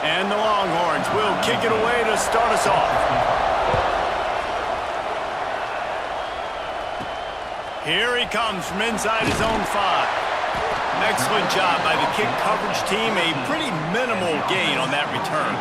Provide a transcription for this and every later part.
And the Longhorns will kick it away to start us off. Here he comes from inside his own 5. Excellent job by the kick coverage team. A pretty minimal gain on that return.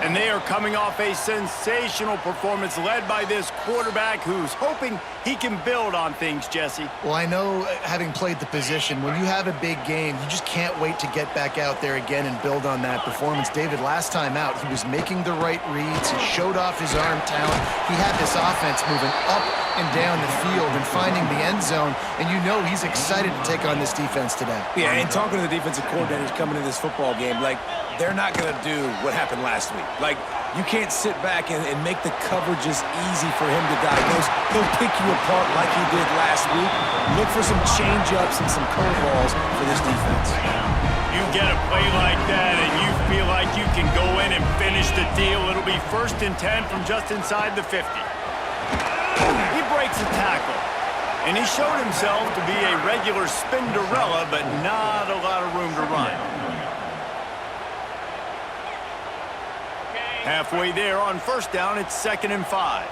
And they are coming off a sensational performance led by this quarterback who's hoping he can build on things, Jesse. Well, I know, having played the position, when you have a big game, you just can't wait to get back out there again and build on that performance. David, last time out, he was making the right reads. He showed off his arm talent. He had this offense moving up and down the field and finding the end zone, and you know he's excited to take on this defense today. Yeah, and talking to the defensive coordinators coming into this football game, like, they're not going to do what happened last week. Like, you can't sit back and make the coverages easy for him to diagnose. He'll pick you apart like he did last week. Look for some change-ups and some curveballs for this defense. You get a play like that and you feel like you can go in and finish the deal. It'll be 1st and 10 from just inside the 50. He breaks a tackle. And he showed himself to be a regular Spinderella, but not a lot of room to run. Halfway there on 1st down, it's 2nd and 5.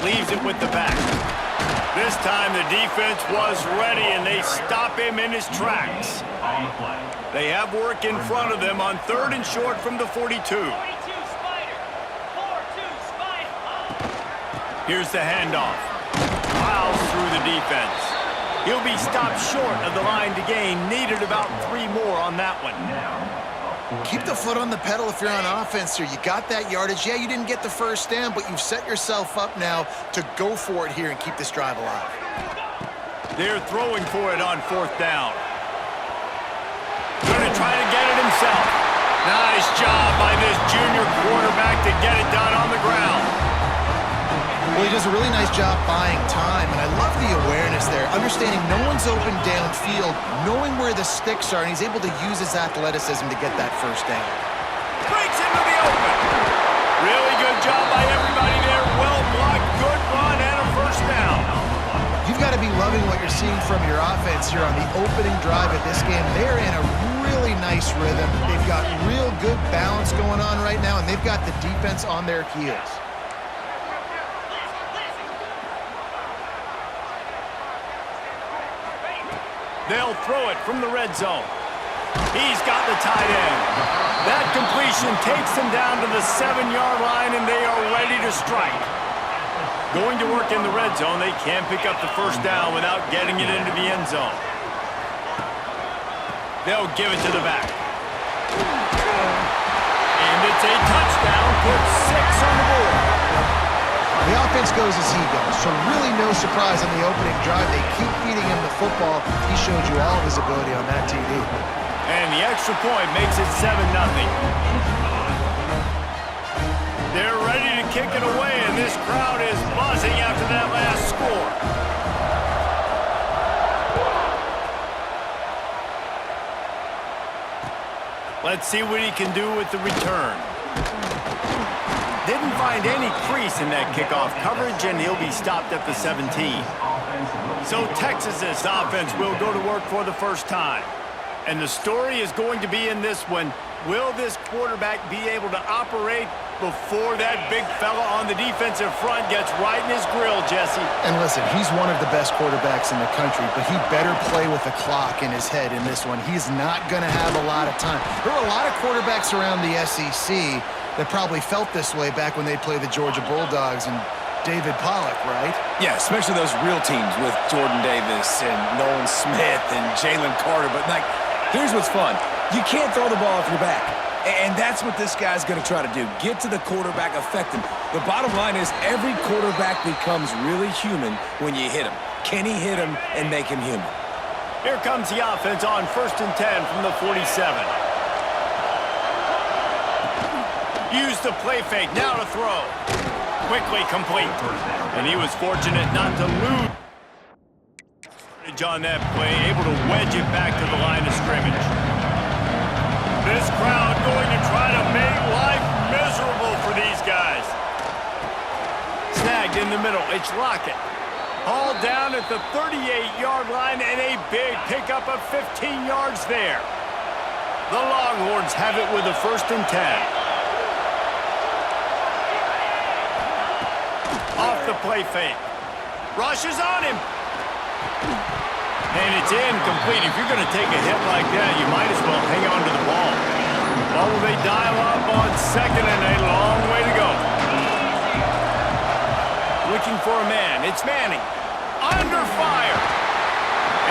Leaves it with the back. This time the defense was ready and they stop him in his tracks. They have work in front of them on 3rd and short from the 42. Here's the handoff. Plows through the defense. He'll be stopped short of the line to gain. Needed about 3 more on that one. Keep the foot on the pedal if you're on offense here. You got that yardage. Yeah, you didn't get the 1st down, but you've set yourself up now to go for it here and keep this drive alive. They're throwing for it on 4th down. Going to try to get it himself. Nice job by this junior quarterback to get it done on the ground. Well, he does a really nice job buying time, and I love the awareness there, understanding no one's open downfield, knowing where the sticks are, and he's able to use his athleticism to get that 1st down. Breaks into the open. Really good job by everybody there. Well blocked, good run, and a 1st down. You've got to be loving what you're seeing from your offense here on the opening drive of this game. They're in a really nice rhythm. They've got real good balance going on right now, and they've got the defense on their heels. They'll throw it from the red zone. He's got the tight end. That completion takes them down to the 7-yard line, and they are ready to strike. Going to work in the red zone, they can't pick up the 1st down without getting it into the end zone. They'll give it to the back. And it's a touchdown, puts 6 on the board. The offense goes as he goes, so really no surprise on the opening drive. They keep feeding him the football. He showed you all of his ability on that TD. And the extra point makes it 7-0. They're ready to kick it away, and this crowd is buzzing after that last score. Let's see what he can do with the return. Didn't find any crease in that kickoff coverage, and he'll be stopped at the 17. So Texas's offense will go to work for the 1st time. And the story is going to be in this one. Will this quarterback be able to operate before that big fella on the defensive front gets right in his grill, Jesse? And listen, he's one of the best quarterbacks in the country, but he better play with the clock in his head in this one. He's not going to have a lot of time. There are a lot of quarterbacks around the SEC that probably felt this way back when they played the Georgia Bulldogs and David Pollock, right? Yeah, especially those real teams with Jordan Davis and Nolan Smith and Jalen Carter. But, like, here's what's fun. You can't throw the ball off your back. And that's what this guy's going to try to do. Get to the quarterback, affect him. The bottom line is every quarterback becomes really human when you hit him. Can he hit him and make him human? Here comes the offense on 1st and 10 from the 47. Use the play fake, now to throw. Quickly complete. And he was fortunate not to lose on that play, able to wedge it back to the line of scrimmage. This crowd going to try to make life miserable for these guys. Snagged in the middle, it's Lockett. All down at the 38-yard line and a big pickup of 15 yards there. The Longhorns have it with a 1st and 10. Off the play fake. Rush is on him. And it's incomplete. If you're going to take a hit like that, you might as well hang on to the ball. Well, will they dial up on 2nd and a long way to go? Looking for a man. It's Manning. Under fire.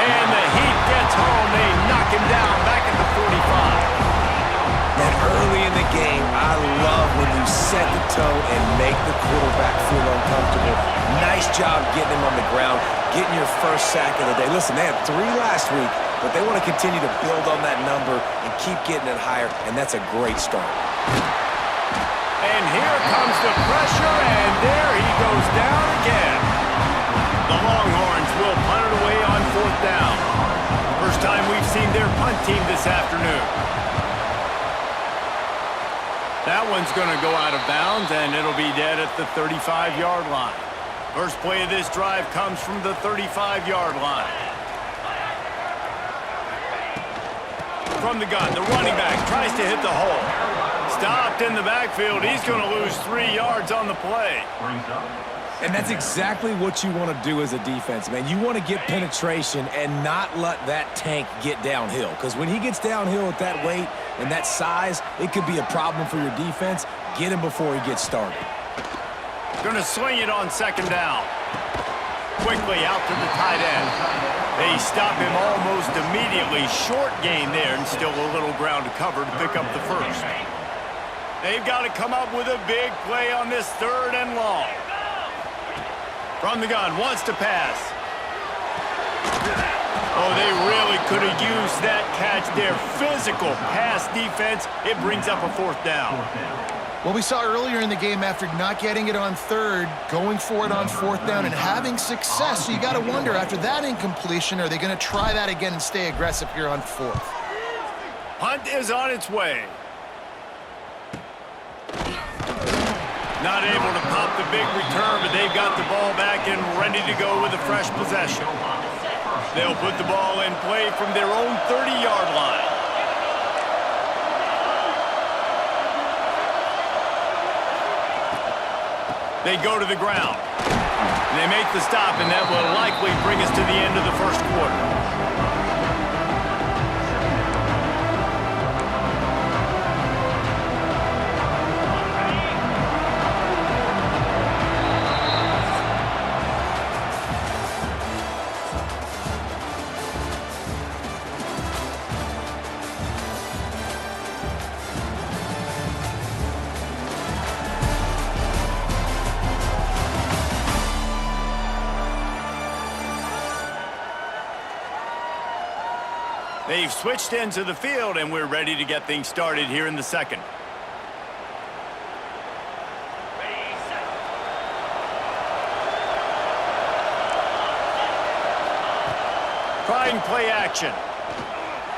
And the heat gets home. They knock him down back at the 45. And early in the game, I love when you set the tone and make the quarterback feel uncomfortable. Nice job getting him on the ground, getting your first sack of the day. Listen, they had 3 last week, but they want to continue to build on that number and keep getting it higher, and that's a great start. And here comes the pressure, and there he goes down again. The Longhorns will punt it away on 4th down. First time we've seen their punt team this afternoon. That one's going to go out of bounds, and it'll be dead at the 35-yard line. First play of this drive comes from the 35-yard line. From the gun, the running back tries to hit the hole. Stopped in the backfield. He's going to lose 3 yards on the play. And that's exactly what you want to do as a defense, man. You want to get penetration and not let that tank get downhill. Because when he gets downhill at that weight and that size, it could be a problem for your defense. Get him before he gets started. Going to swing it on 2nd down. Quickly out to the tight end. They stop him almost immediately. Short gain there and still a little ground to cover to pick up the 1st. They've got to come up with a big play on this 3rd and long. From the gun, wants to pass. Oh, they really could have used that catch there. Physical pass defense. It brings up a 4th down. Well, we saw earlier in the game after not getting it on 3rd, going for it on 4th down and having success. So you got to wonder, after that incompletion, are they going to try that again and stay aggressive here on 4th? Punt is on its way. Not able to pop the big return, but they've got the ball back and ready to go with a fresh possession. They'll put the ball in play from their own 30-yard line. They go to the ground. They make the stop, and that will likely bring us to the end of the 1st quarter. They've switched into the field, and we're ready to get things started here in the 2nd. Trying play action.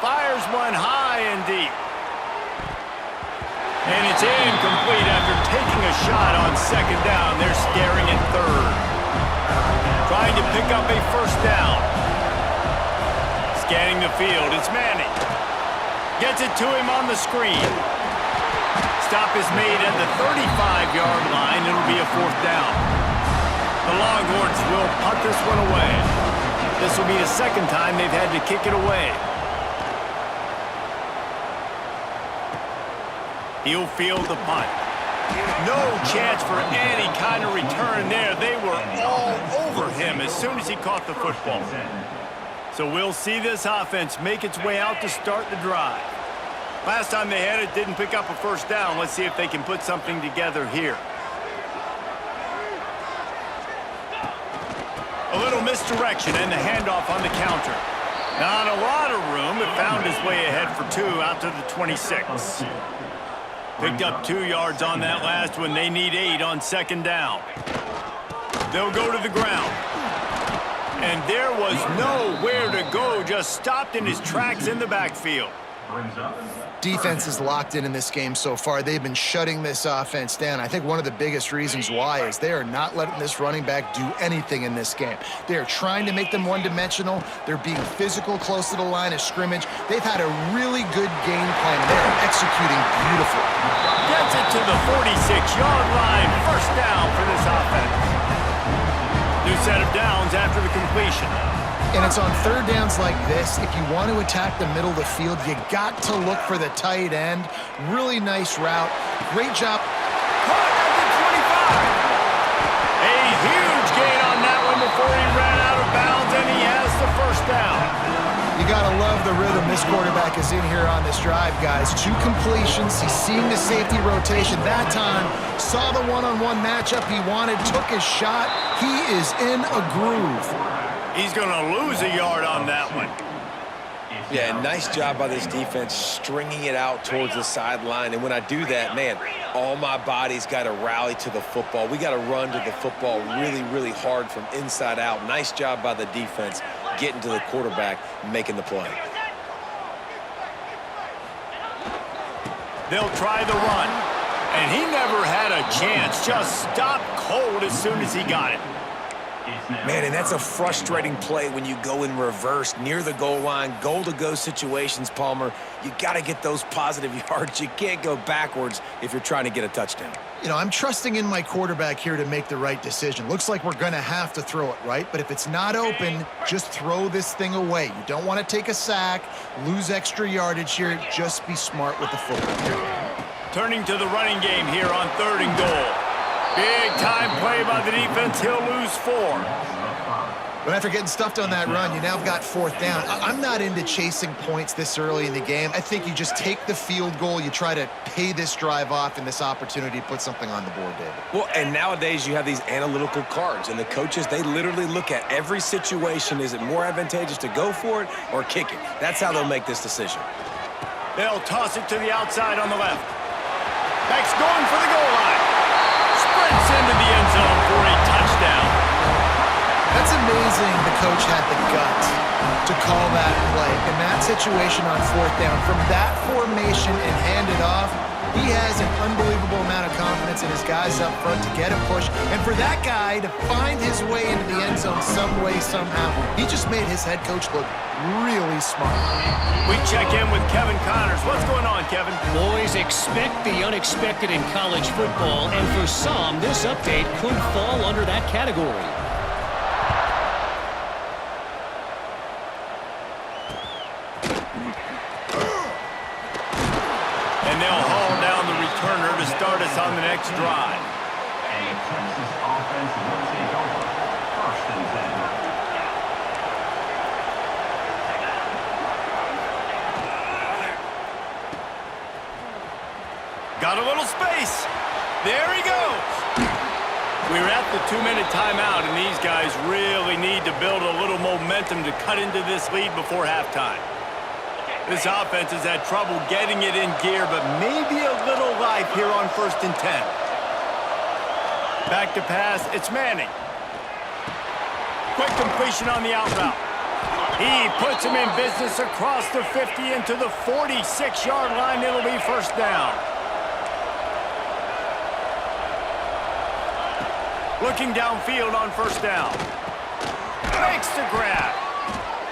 Fires one high and deep. And it's incomplete after taking a shot on 2nd down. They're scaring in 3rd. Trying to pick up a 1st down. Scanning the field, it's Manning. Gets it to him on the screen. Stop is made at the 35-yard line. It'll be a 4th down. The Longhorns will punt this one away. This will be the 2nd time they've had to kick it away. He'll field the punt. No chance for any kind of return there. They were all over him as soon as he caught the football. So we'll see this offense make its way out to start the drive. Last time they had it, didn't pick up a 1st down. Let's see if they can put something together here. A little misdirection and the handoff on the counter. Not a lot of room, but found his way ahead for 2 out to the 26. Picked up 2 yards on that last one. They need 8 on 2nd down. They'll go to the ground. And there was nowhere to go, just stopped in his tracks in the backfield. Defense is locked in this game so far. They've been shutting this offense down. I think one of the biggest reasons why is they are not letting this running back do anything in this game. They are trying to make them one-dimensional. They're being physical close to the line of scrimmage. They've had a really good game plan. They're executing beautifully. Gets it to the 46-yard line. First down for this offense. New set of downs after the completion. And it's on third downs like this. If you want to attack the middle of the field, you got to look for the tight end. Really nice route. Great job. Caught at the 25. A huge gain on that one before he ran out of bounds, and he has the first down. You got to love the rhythm this quarterback is in here on this drive, guys. 2 completions. He's seeing the safety rotation that time. Saw the one-on-one matchup he wanted. Took his shot. He is in a groove. He's going to lose a yard on that one. Yeah, nice job by this defense stringing it out towards the sideline. And when I do that, man, all my body's got to rally to the football. We got to run to the football really, really hard from inside out. Nice job by the defense getting to the quarterback, making the play. They'll try the run. And he never had a chance. Just stopped cold as soon as he got it. Man, and that's a frustrating play when you go in reverse near the goal line, goal-to-go situations, Palmer. You got to get those positive yards. You can't go backwards if you're trying to get a touchdown. You know, I'm trusting in my quarterback here to make the right decision. Looks like we're going to have to throw it, right? But if it's not open, just throw this thing away. You don't want to take a sack, lose extra yardage here. Just be smart with the football. Turning to the running game here on 3rd and goal. Big time play by the defense. He'll lose 4. But after getting stuffed on that run, you now got 4th down. I'm not into chasing points this early in the game. I think you just take the field goal. You try to pay this drive off and this opportunity to put something on the board, David. Well, and nowadays you have these analytical cards, and the coaches, they literally look at every situation. Is it more advantageous to go for it or kick it? That's how they'll make this decision. They'll toss it to the outside on the left. Beck's going for the goal line. Sprints into the end zone for a touchdown. That's amazing the coach had the guts to call that play. In that situation on 4th down, from that formation and hand it off, he has an unbelievable amount of confidence in his guys up front to get a push. And for that guy to find his way into the end zone some way, somehow, he just made his head coach look really smart. We check in with Kevin Connors. What's going on, Kevin? Boys, expect the unexpected in college football, and for some, this update could fall under that category. And they'll haul down the returner to start us on the next drive. Texas offense will take over 1st and 10. Got a little space. There he goes. We're at the 2-minute timeout, and these guys really need to build a little momentum to cut into this lead before halftime. This offense has had trouble getting it in gear, but maybe a little life here on 1st and 10. Back to pass, it's Manning. Quick completion on the out route. He puts him in business across the 50 into the 46-yard line. It'll be 1st down. Looking downfield on 1st down. Makes the grab.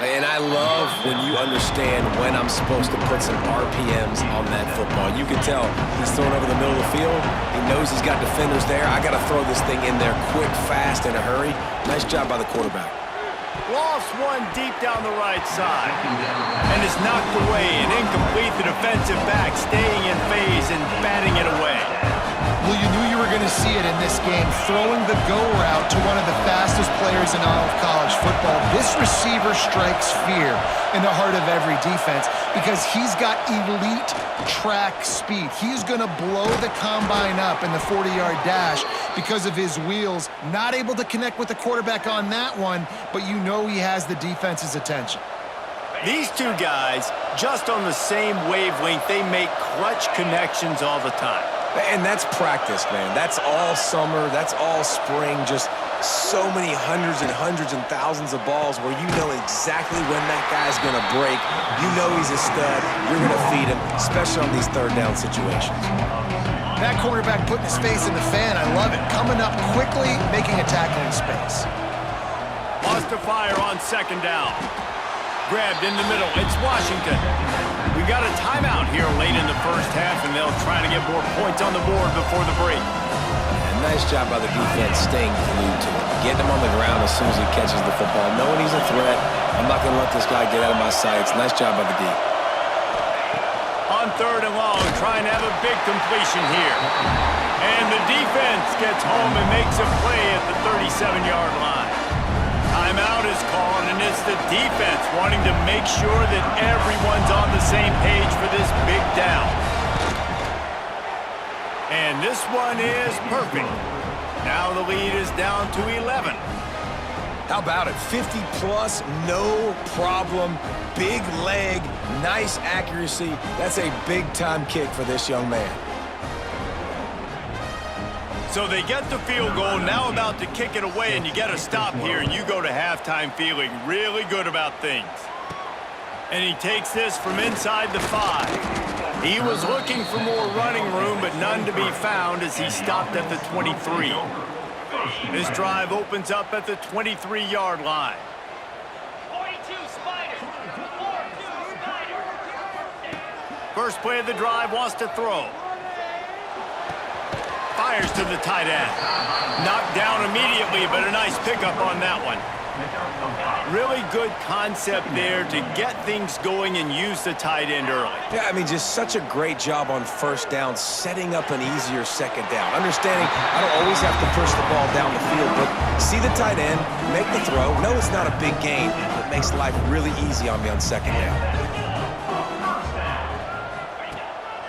And I love when you understand when I'm supposed to put some RPMs on that football. You can tell he's throwing over the middle of the field. He knows he's got defenders there. I got to throw this thing in there quick, fast, in a hurry. Nice job by the quarterback. Lost one deep down the right side. And is knocked away and incomplete. The defensive back staying in phase and batting it away. Well, you knew you were going to see it in this game, throwing the go route to one of the fastest players in all of college football. This receiver strikes fear in the heart of every defense because he's got elite track speed. He's going to blow the combine up in the 40-yard dash because of his wheels. Not able to connect with the quarterback on that one, but you know he has the defense's attention. These two guys, just on the same wavelength, they make clutch connections all the time. And that's practice, man. That's all summer. That's all spring. Just so many hundreds and thousands of balls where you know exactly when that guy's going to break. You know he's a stud. You're going to feed him, especially on these third down situations. That quarterback putting his face in the fan, I love it. Coming up quickly, making a tackle in space. Lost to fire on second down. Grabbed in the middle. It's Washington. We've got a timeout here late in the first half, and they'll try to get more points on the board before the break. And nice job by the defense staying glued to him. Getting him on the ground as soon as he catches the football. Knowing he's a threat. I'm not going to let this guy get out of my sights. Nice job by the D. On third and long, trying to have a big completion here. And the defense gets home and makes a play at the 37-yard line. Timeout is called, and it's the defense wanting to make sure that everyone's on the same page for this big down. And this one is perfect. Now the lead is down to 11. How about it? 50-plus, no problem. Big leg, nice accuracy. That's a big-time kick for this young man. So they get the field goal, now about to kick it away, and you get a stop here, and you go to halftime feeling really good about things. And he takes this from inside the 5. He was looking for more running room, but none to be found as he stopped at the 23. This drive opens up at the 23-yard line. 42 Spider. 42 Spider. First play of the drive, wants to throw. Fires to the tight end. Knocked down immediately, but a nice pickup on that one. Really good concept there to get things going and use the tight end early. Yeah, I mean, just such a great job on first down, setting up an easier second down. Understanding I don't always have to push the ball down the field, but see the tight end, make the throw. No, it's not a big gain, but it makes life really easy on me on second down.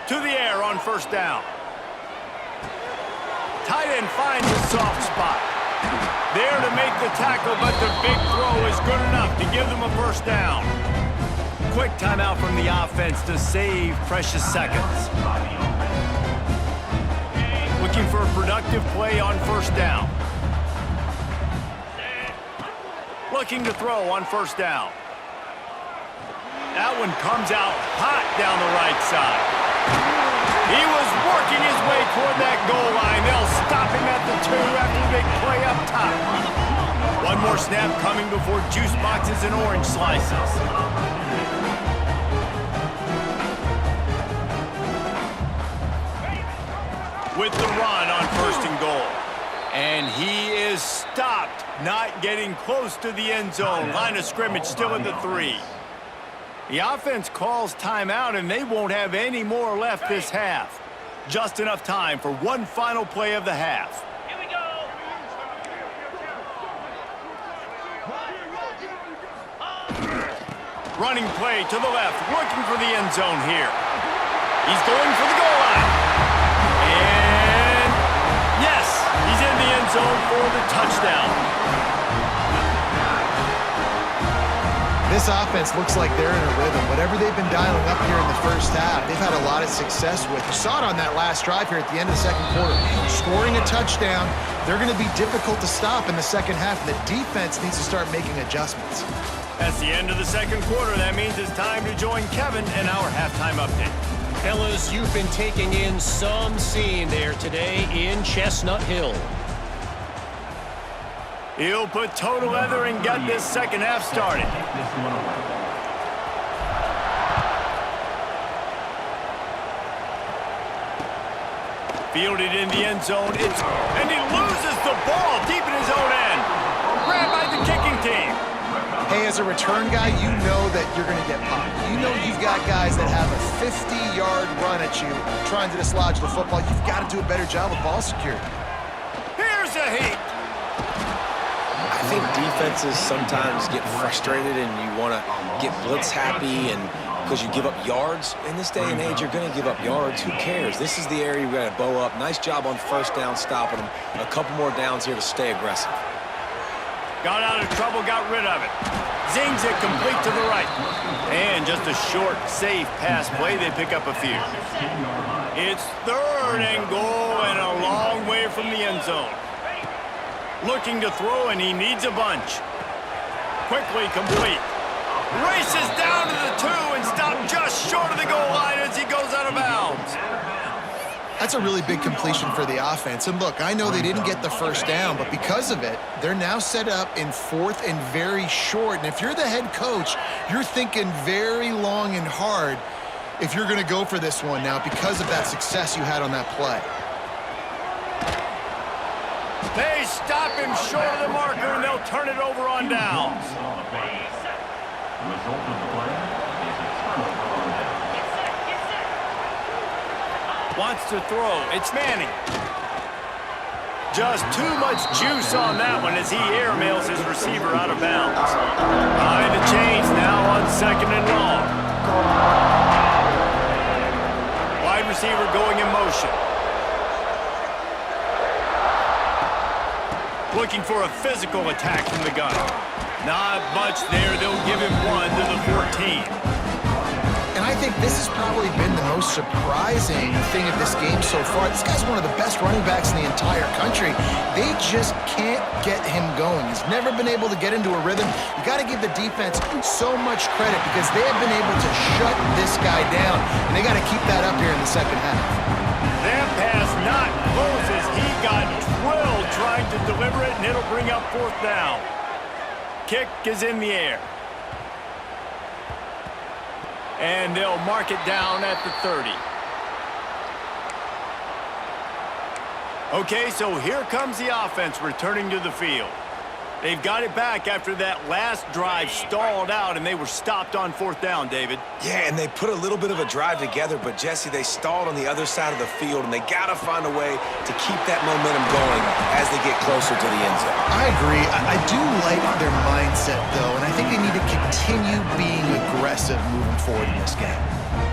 To the air on first down. Tight end finds a soft spot. There to make the tackle, but the big throw is good enough to give them a first down. Quick timeout from the offense to save precious seconds. Looking for a productive play on first down. Looking to throw on first down. That one comes out hot down the right side. He was working his way toward that goal line. They'll stop him at the 2 after the big play up top. One more snap coming before juice boxes and orange slices. With the run on first and goal. And he is stopped, not getting close to the end zone. Line of scrimmage still at the 3. The offense calls timeout, and they won't have any more left this half. Just enough time for one final play of the half. Here we go. Running play to the left, looking for the end zone here. He's going for the goal line. And yes, he's in the end zone for the touchdown. This offense looks like they're in a rhythm. Whatever they've been dialing up here in the first half, they've had a lot of success with. You saw it on that last drive here at the end of the second quarter. Scoring a touchdown, they're going to be difficult to stop in the second half, and the defense needs to start making adjustments. That's the end of the second quarter. That means it's time to join Kevin in our halftime update. Fellas, you've been taking in some scene there today in Chestnut Hill. He'll put total leather and get this second half started. Fielded in the end zone. And he loses the ball deep in his own end. Grabbed by the kicking team. Hey, as a return guy, you know that you're going to get popped. You know you've got guys that have a 50-yard run at you trying to dislodge the football. You've got to do a better job of ball security. Here's a heat. I think defenses sometimes get frustrated and you want to get blitz happy and because you give up yards. In this day and age, you're going to give up yards. Who cares? This is the area you got to bow up. Nice job on first down stopping them. A couple more downs here to stay aggressive. Got out of trouble, got rid of it. Zings it complete to the right. And just a short, safe pass play. They pick up a few. It's third and goal and a long way from the end zone. Looking to throw, and he needs a bunch. Quickly complete. Races down to the 2 and stopped just short of the goal line as he goes out of bounds. That's a really big completion for the offense. And look, I know they didn't get the first down, but because of it, they're now set up in 4th and very short. And if you're the head coach, you're thinking very long and hard if you're going to go for this one now because of that success you had on that play. They stop him short of the marker, and they'll turn it over on downs. The result of the play is a turnover on down. Get set. Wants to throw. It's Manning. Just too much juice on that one as he airmails his receiver out of bounds. Behind the chains now on 2nd and long. Wide receiver going in motion. Looking for a physical attack from the gun. Not much there. They'll give him 1 to the 14. And I think this has probably been the most surprising thing of this game so far. This guy's one of the best running backs in the entire country. They just can't get him going. He's never been able to get into a rhythm. You got to give the defense so much credit because they have been able to shut this guy down, and they got to keep that up here in the second half. That pass not close as he got drilled trying to deliver it, and it'll bring up 4th down. Kick is in the air. And they'll mark it down at the 30. Okay, so here comes the offense returning to the field. They've got it back after that last drive stalled out, and they were stopped on 4th down, David. Yeah, and they put a little bit of a drive together, but, Jesse, they stalled on the other side of the field, and they got to find a way to keep that momentum going as they get closer to the end zone. I agree. I do like their mindset, though, and I think they need to continue being aggressive moving forward in this game.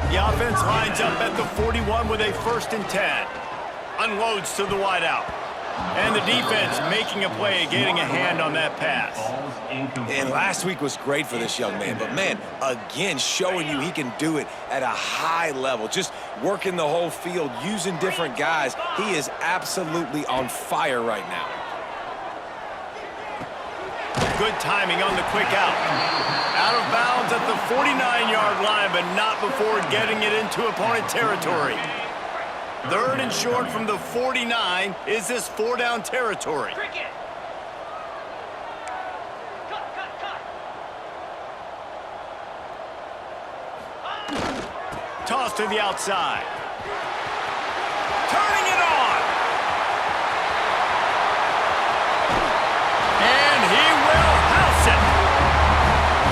The offense lines up at the 41 with a 1st and 10. Unloads to the wideout. And the defense making a play, getting a hand on that pass. And last week was great for this young man. But, man, again, showing you he can do it at a high level. Just working the whole field, using different guys. He is absolutely on fire right now. Good timing on the quick out. Out of bounds at the 49-yard line, but not before getting it into opponent territory. 3rd and short from the 49. Is this 4-down territory? Cricket. Cut. Toss to the outside. Turning it on. And he will house it.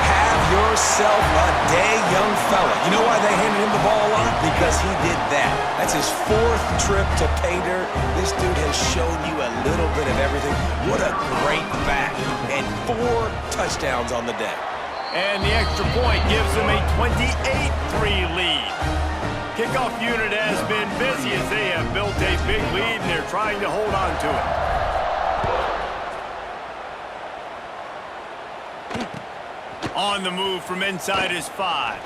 Have yourself a day, young fella. You know why they handed him the ball a lot? Because he did that. That's his 4th trip to pay dirt. This dude has shown you a little bit of everything. What a great back. And 4 touchdowns on the day. And the extra point gives them a 28-3 lead. Kickoff unit has been busy as they have built a big lead, and they're trying to hold on to it. On the move from inside his 5.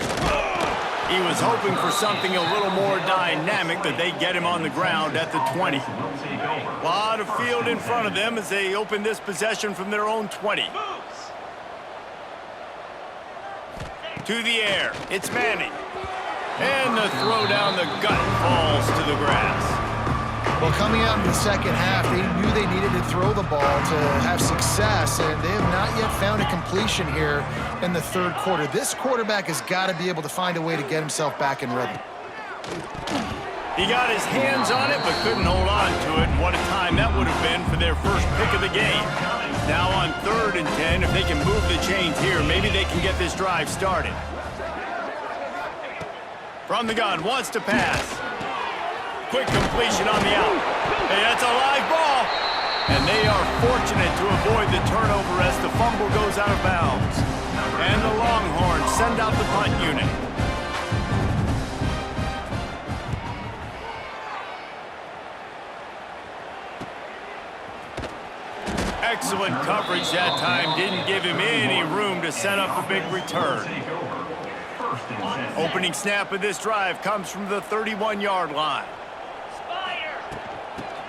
He was hoping for something a little more dynamic, but they get him on the ground at the 20. A lot of field in front of them as they open this possession from their own 20. To the air, it's Manning. And the throw down the gut falls to the grass. Well, coming out in the second half, they knew they needed to throw the ball to have success, and they have not yet found a completion here in the 3rd quarter. This quarterback has got to be able to find a way to get himself back in rhythm. He got his hands on it, but couldn't hold on to it, and what a time that would have been for their first pick of the game. Now on 3rd and 10, if they can move the chains here, maybe they can get this drive started. From the gun, wants to pass. Quick completion on the out. Hey, that's a live ball. And they are fortunate to avoid the turnover as the fumble goes out of bounds. And the Longhorns send out the punt unit. Excellent coverage that time. Didn't give him any room to set up a big return. Opening snap of this drive comes from the 31-yard line.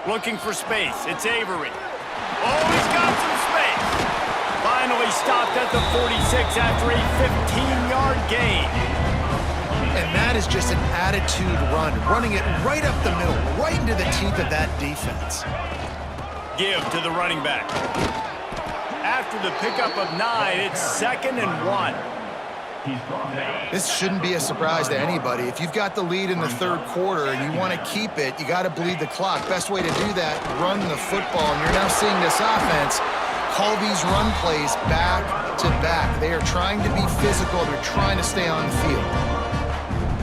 Looking for space. It's Avery. Oh, he's got some space. Finally stopped at the 46 after a 15-yard gain. And that is just an attitude run, running it right up the middle, right into the teeth of that defense. Give to the running back. After the pickup of 9, it's 2nd and 1. This shouldn't be a surprise to anybody. If you've got the lead in the third quarter and you want to keep it, you got to bleed the clock. Best way to do that, run the football. And you're now seeing this offense call these run plays back to back. They are trying to be physical. They're trying to stay on the field.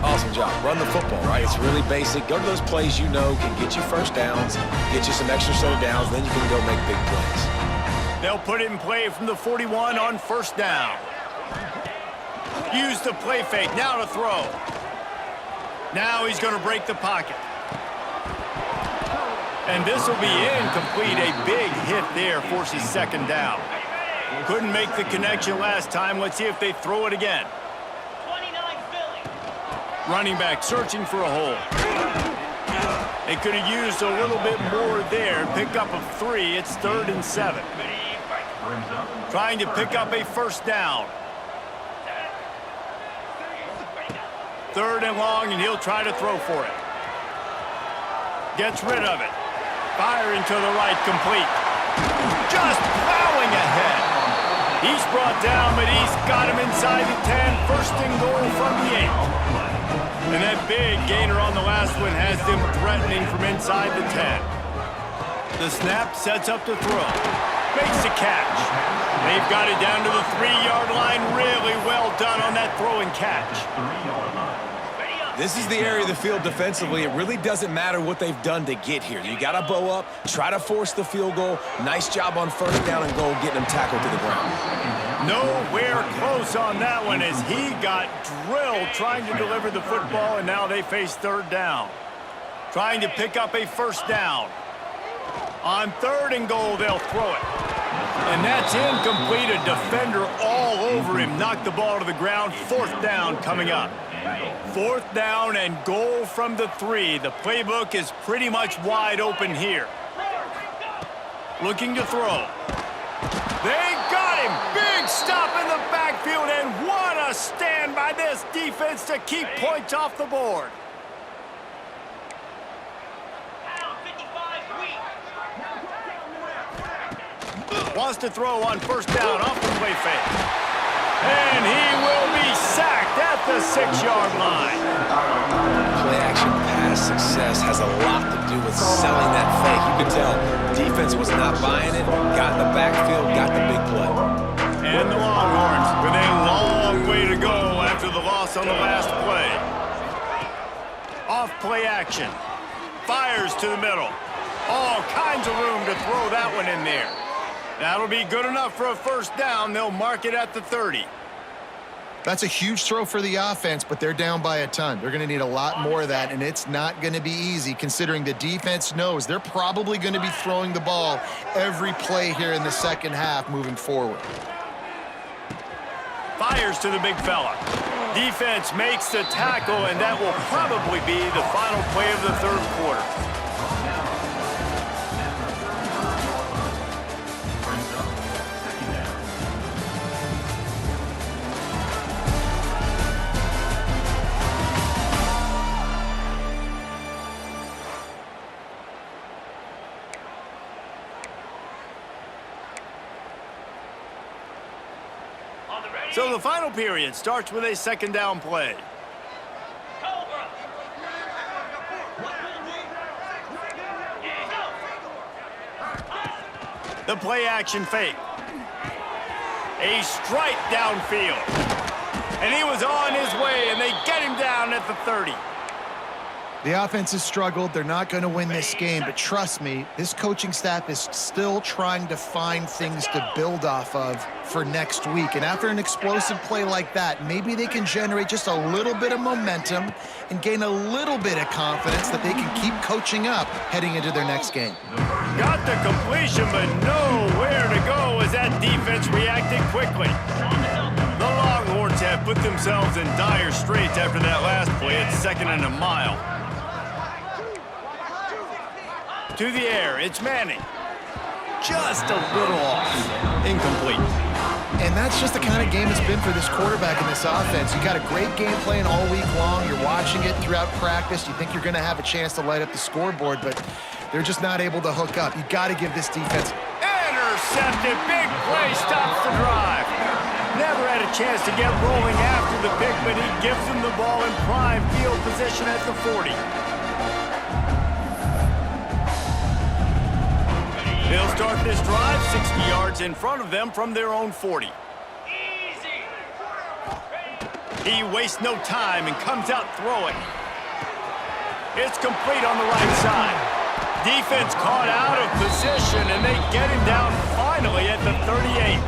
Awesome job. Run the football, right? It's really basic. Go to those plays you know can get you first downs, get you some extra set of downs, then you can go make big plays. They'll put it in play from the 41 on first down. Use the play fake. Now to throw. Now he's going to break the pocket. And this will be incomplete. A big hit there forces 2nd down. Couldn't make the connection last time. Let's see if they throw it again. 29 Philly. Running back searching for a hole. They could have used a little bit more there. Pick up of 3. It's 3rd and 7. Trying to pick up a first down. 3rd and long, and he'll try to throw for it. Gets rid of it. Firing to the right, complete. Just plowing ahead. He's brought down, but he's got him inside the 10. 1st and goal from the 8. And that big gainer on the last one has them threatening from inside the 10. The snap sets up to throw. Makes the catch. They've got it down to the 3-yard line. Really well done on that throw and catch. This is the area of the field defensively. It really doesn't matter what they've done to get here. You got to bow up, try to force the field goal. Nice job on first down and goal, getting them tackled to the ground. Nowhere close on that one as he got drilled trying to deliver the football, and now they face 3rd down. Trying to pick up a first down. On 3rd and goal, they'll throw it. And that's incomplete. A defender all over him. Knocked the ball to the ground. 4th down coming up. 4th down and goal from the 3. The playbook is pretty much wide open here. Looking to throw. They got him. Big stop in the backfield, and what a stand by this defense to keep points off the board. Wants to throw on first down off the play fake. And he will be sacked at the 6-yard line. Play action pass success has a lot to do with selling that fake. You could tell defense was not buying it, got in the backfield, got the big play. And the Longhorns with a long way to go after the loss on the last play. Off play action. Fires to the middle. All kinds of room to throw that one in there. That'll be good enough for a first down. They'll mark it at the 30. That's a huge throw for the offense, but they're down by a ton. They're going to need a lot more of that, and it's not going to be easy considering the defense knows they're probably going to be throwing the ball every play here in the second half moving forward. Fires to the big fella. Defense makes the tackle, and that will probably be the final play of the third quarter. So the final period starts with a second down play. The play action fake. A strike downfield. And he was on his way, and they get him down at the 30. The offense has struggled. They're not going to win this game, but trust me, this coaching staff is still trying to find things to build off of for next week. And after an explosive play like that, maybe they can generate just a little bit of momentum and gain a little bit of confidence that they can keep coaching up heading into their next game. Got the completion, but nowhere to go as that defense reacted quickly. The Longhorns have put themselves in dire straits after that last play at 2nd and a mile. To the air, it's Manning. just a little off. Incomplete. And that's just the kind of game it's been for this quarterback in this offense. You got a great game plan all week long. You're watching it throughout practice. You think you're going to have a chance to light up the scoreboard, but they're just not able to hook up. You got to give this defense. Intercepted. Big play stops the drive. Never had a chance to get rolling after the pick, but he gives them the ball in prime field position at the 40. They'll start this drive 60 yards in front of them from their own 40. He wastes no time and comes out throwing. It's complete on the right side. Defense caught out of position, and they get him down finally at the 38.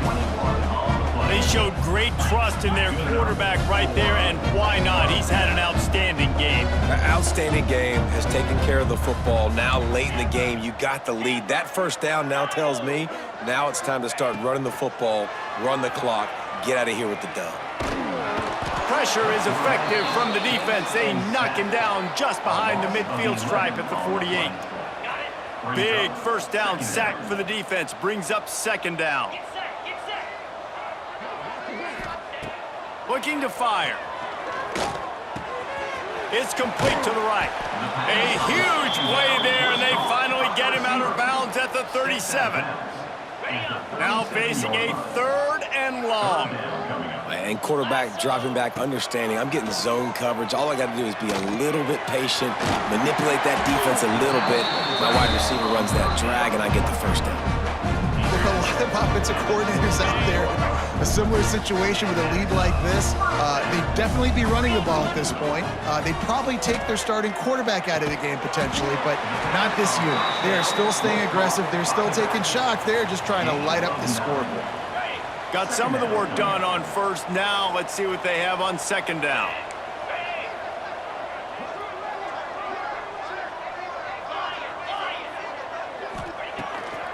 They showed great trust in their quarterback right there, and why not? He's had an outstanding game. An outstanding game, has taken care of the football. Now late in the game, you got the lead. That first down now tells me now it's time to start running the football, run the clock, get out of here with the dub. Pressure is effective from the defense. They knock him down just behind the midfield stripe at the 48. Big first down sack for the defense. Brings up second down. Looking to fire. It's complete to the right. A huge play there, and they finally get him out of bounds at the 37. Now facing a 3rd and long. And quarterback dropping back, understanding I'm getting zone coverage. All I got to do is be a little bit patient, manipulate that defense a little bit. My wide receiver runs that drag, and I get the first down. There are a lot of offensive coordinators out there. A similar situation with a lead like this. They'd definitely be running the ball at this point. They'd probably take their starting quarterback out of the game potentially, but not this year. They are still staying aggressive. They're still taking shots. They're just trying to light up the scoreboard. Got some of the work done on first. Now let's see what they have on second down.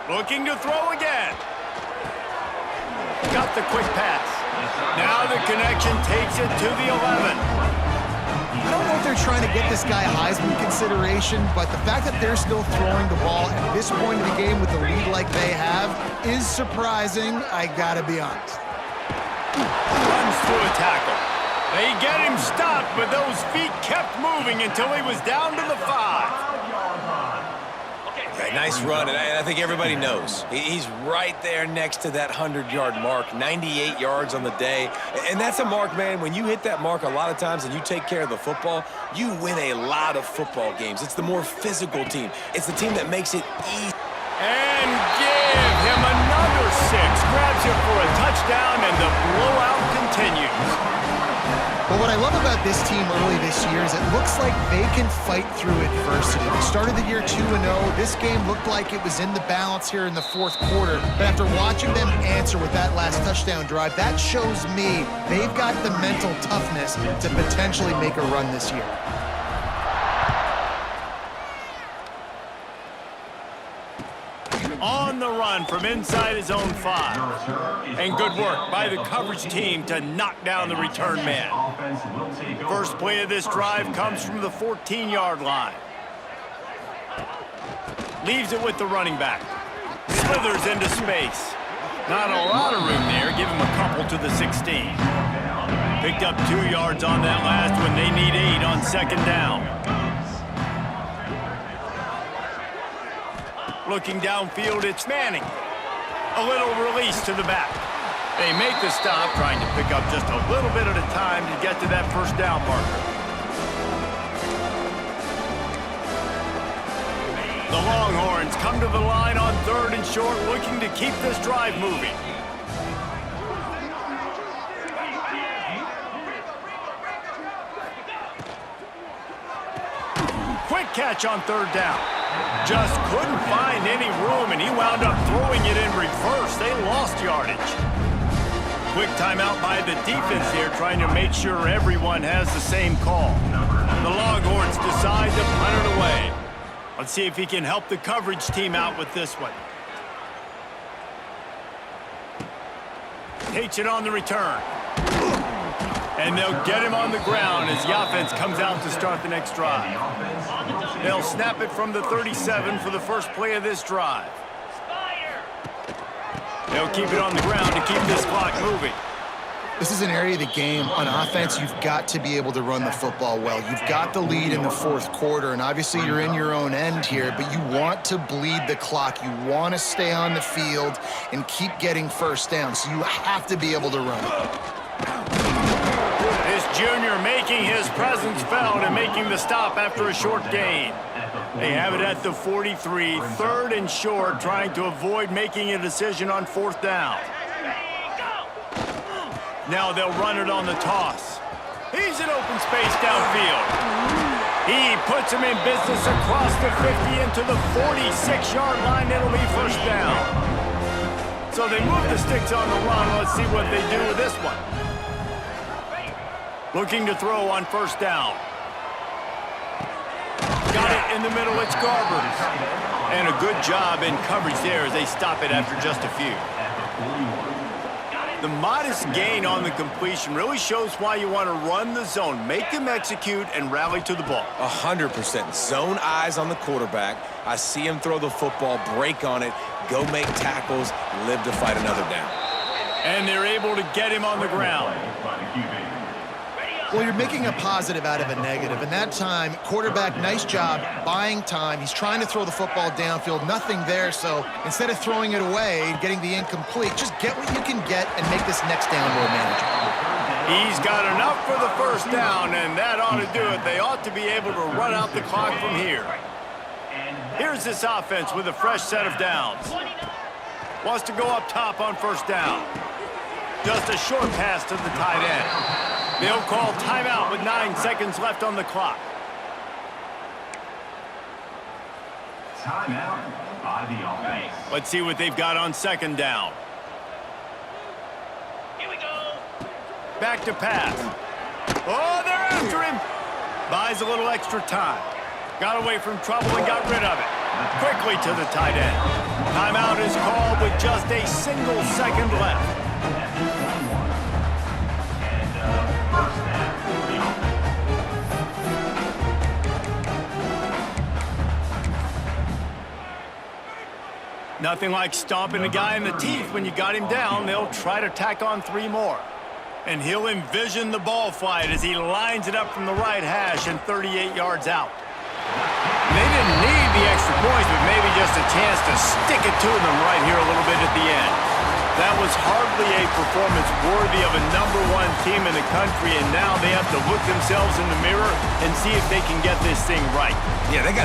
Looking to throw again. Got the quick pass. Now the connection takes it to the 11. I don't know if they're trying to get this guy Heisman consideration, but the fact that they're still throwing the ball at this point in the game with a lead like they have is surprising, I gotta be honest. Runs through a tackle. They get him stopped, but those feet kept moving until he was down to the 5. Okay, nice run, and I think everybody knows. He's right there next to that 100-yard mark, 98 yards on the day. And that's a mark, man. When you hit that mark a lot of times and you take care of the football, you win a lot of football games. It's the more physical team. It's the team that makes it easy. And give him another 6. Grabs him for a touchdown, and the blowout continues. But what I love about this team early this year is it looks like they can fight through adversity. They started the year 2-0. This game looked like it was in the balance here in the 4th quarter. But after watching them answer with that last touchdown drive, that shows me they've got the mental toughness to potentially make a run this year. On the run from inside his own 5. And good work by the coverage team to knock down the return man. First play of this drive comes from the 14-yard line. Leaves it with the running back. Slithers into space. Not a lot of room there. Give him a couple to the 16. Picked up 2 yards on that last one. They need 8 on second down. Looking downfield, it's Manning. A little release to the back. They make the stop, trying to pick up just a little bit at a time to get to that first down marker. The Longhorns come to the line on 3rd and short, looking to keep this drive moving. Quick catch on 3rd down. Just couldn't find any room, and he wound up throwing it in reverse. They lost yardage. Quick timeout by the defense here, trying to make sure everyone has the same call. The Longhorns decide to punt it away. Let's see if he can help the coverage team out with this one. Takes it on the return. And they'll get him on the ground as the offense comes out to start the next drive. They'll snap it from the 37 for the first play of this drive. They'll keep it on the ground to keep this clock moving. This is an area of the game. On offense, you've got to be able to run the football well. You've got the lead in the fourth quarter, and obviously you're in your own end here, but you want to bleed the clock. You want to stay on the field and keep getting first down, so you have to be able to run it. This junior making his presence felt and making the stop after a short gain. They have it at the 43, 3rd and short, trying to avoid making a decision on 4th down. Now they'll run it on the toss. He's in open space downfield. He puts him in business across the 50 into the 46-yard line. It'll be first down. So they move the sticks on the run. Let's see what they do with this one. Looking to throw on first down. Got it in the middle. It's Garbers. And a good job in coverage there as they stop it after just a few. The modest gain on the completion really shows why you want to run the zone, make them execute, and rally to the ball. 100%. Zone eyes on the quarterback. I see him throw the football, break on it, go make tackles, live to fight another down. And they're able to get him on the ground. Well, you're making a positive out of a negative. And that time, quarterback, nice job buying time. He's trying to throw the football downfield. Nothing there, so instead of throwing it away and getting the incomplete, just get what you can get and make this next down more manageable. He's got enough for the first down, and that ought to do it. They ought to be able to run out the clock from here. Here's this offense with a fresh set of downs. Wants to go up top on first down. Just a short pass to the tight end. They'll call timeout with 9 seconds left on the clock. Timeout by the offense. Let's see what they've got on second down. Here we go. Back to pass. Oh, they're after him. Buys a little extra time. Got away from trouble and got rid of it. Quickly to the tight end. Timeout is called with just a single second left. Nothing like stomping a guy in the teeth when you got him down. They'll try to tack on 3 more. And he'll envision the ball flight as he lines it up from the right hash and 38 yards out. They didn't need the extra points, but maybe just a chance to stick it to them right here a little bit at the end. That was hardly a performance worthy of a #1 team in the country, and now they have to look themselves in the mirror and see if they can get this thing right. Yeah, they got